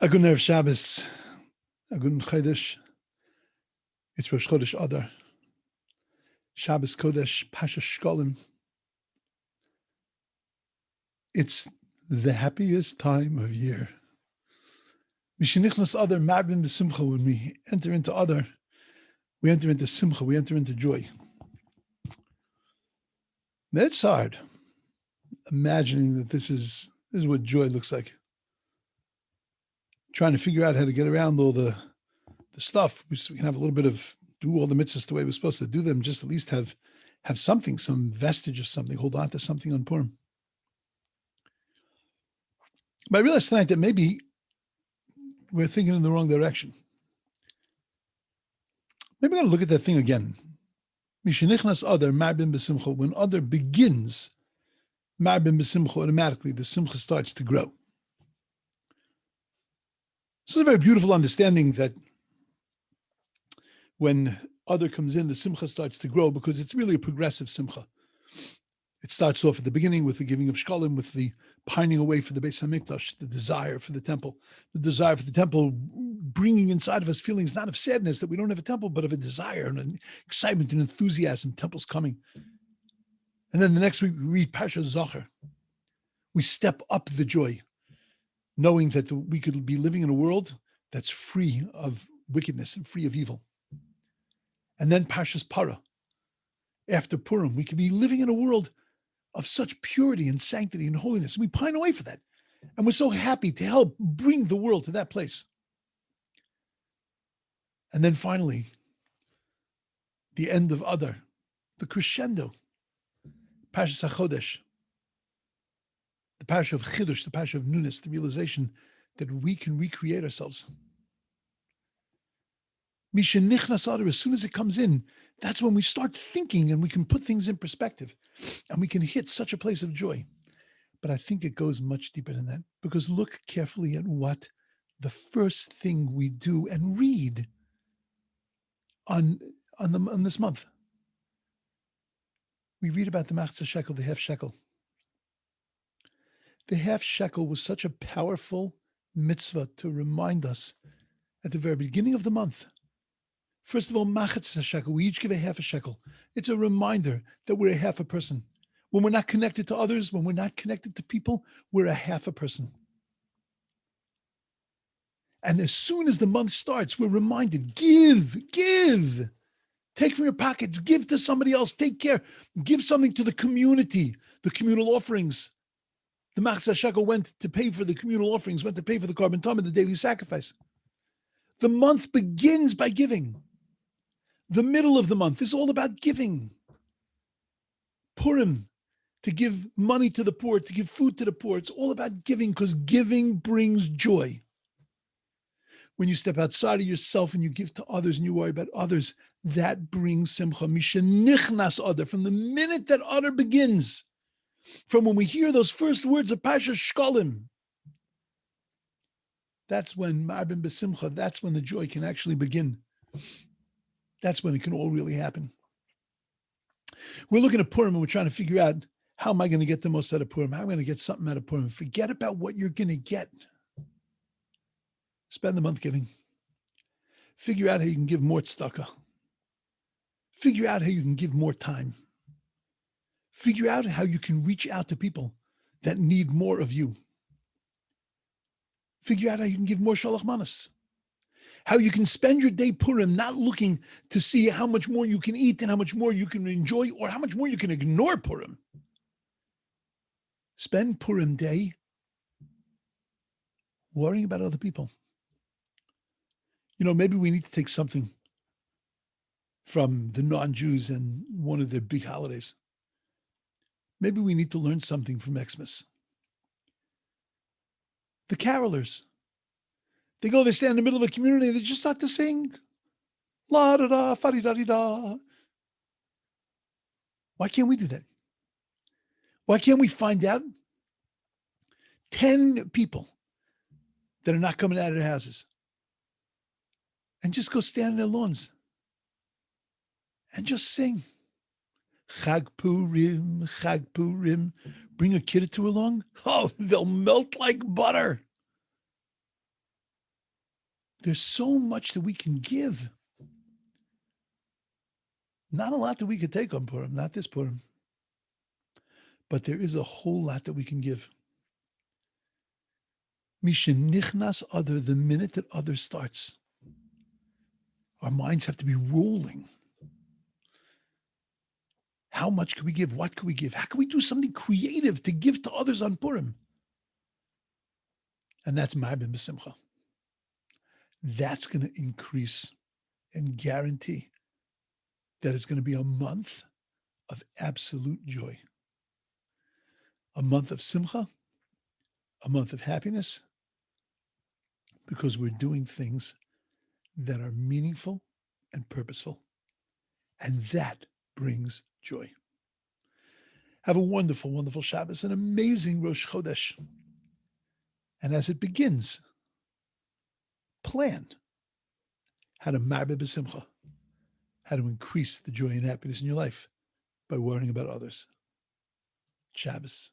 A good Erev Shabbos, a good Chodesh. It's Rosh Chodesh Adar. Shabbos Kodesh, Pasha Shkolim. It's the happiest time of year. Mishenichnas Adar, Marbin B'Simcha. When we enter into Adar, we enter into Simcha, we enter into joy. That's hard. Imagining that this is what joy looks like. Trying to figure out how to get around all the stuff. We can have a little bit of, do all the mitzvahs the way we're supposed to do them, just at least have something, some vestige of something, hold on to something on Purim. But I realized tonight that maybe we're thinking in the wrong direction. Maybe we got to look at that thing again. Mishenichnas Adar, Marbin B'Simcha. When Adar begins, Marbin B'Simcha, automatically the Simcha starts to grow. This is a very beautiful understanding that when Adar comes in, the Simcha starts to grow because it's really a progressive Simcha. It starts off at the beginning with the giving of Shkolim, with the pining away for the Beis HaMikdash, the desire for the temple bringing inside of us feelings not of sadness that we don't have a temple, but of a desire and an excitement and enthusiasm. Temple's coming. And then the next week we read Pasha Zachar. We step up the joy, knowing that we could be living in a world that's free of wickedness and free of evil. And then Parshas Para. After Purim, we could be living in a world of such purity and sanctity and holiness. We pine away for that. And we're so happy to help bring the world to that place. And then finally, the end of Adar, the crescendo, Parshas HaChodesh, the Parsha of Chidush, the Parsha of Newness, the realization that we can recreate ourselves. Mishenichnas Adar, as soon as it comes in, that's when we start thinking and we can put things in perspective and we can hit such a place of joy. But I think it goes much deeper than that, because look carefully at what the first thing we do and read on this month. We read about the Machzah Shekel, the half shekel. The half shekel was such a powerful mitzvah to remind us at the very beginning of the month. First of all, Machzah Shekel, we each give a half a shekel. It's a reminder that we're a half a person. When we're not connected to others, when we're not connected to people, we're a half a person. And as soon as the month starts, we're reminded, give. Take from your pockets, give to somebody else, take care. Give something to the community, the communal offerings. The Machzah Shekel went to pay for the communal offerings, went to pay for the Korban Tamid, the daily sacrifice. The month begins by giving. The middle of the month is all about giving. Purim, to give money to the poor, to give food to the poor. It's all about giving, because giving brings joy. When you step outside of yourself and you give to others and you worry about others, that brings simcha. Mishenichnas Adar, from the minute that Adar begins, from when we hear those first words of Pasha Shkolim, that's when Marbin B'Simcha, that's when the joy can actually begin. That's when it can all really happen. We're looking at Purim and we're trying to figure out, how am I going to get the most out of Purim? How am I going to get something out of Purim? Forget about what you're going to get. Spend the month giving. Figure out how you can give more tzedakah. Figure out how you can give more time. Figure out how you can reach out to people that need more of you. Figure out how you can give more shalach manas. How you can spend your day Purim not looking to see how much more you can eat and how much more you can enjoy or how much more you can ignore Purim. Spend Purim day worrying about other people. You know, maybe we need to take something from the non-Jews and one of their big holidays. Maybe we need to learn something from Xmas. The carolers. They go, they stand in the middle of a community, they just start to sing. La da da, fa di da di da. Why can't we do that? Why can't we find out 10 people that are not coming out of their houses and just go stand in their lawns and just sing? Chag Purim, Chag Purim. Bring a kid or two along. Oh, they'll melt like butter. There's so much that we can give. Not a lot that we could take on Purim, not this Purim. But there is a whole lot that we can give. Mishenichnas Adar, the minute that Adar starts, our minds have to be rolling. How much can we give? What can we give? How can we do something creative to give to others on Purim? And that's Ma'abim B'Simcha. That's going to increase and guarantee that it's going to be a month of absolute joy. A month of simcha, a month of happiness, because we're doing things that are meaningful and purposeful. And that brings joy. Have a wonderful, wonderful Shabbos, an amazing Rosh Chodesh. And as it begins, plan how to marbe b'simcha, how to increase the joy and happiness in your life by worrying about others. Shabbos.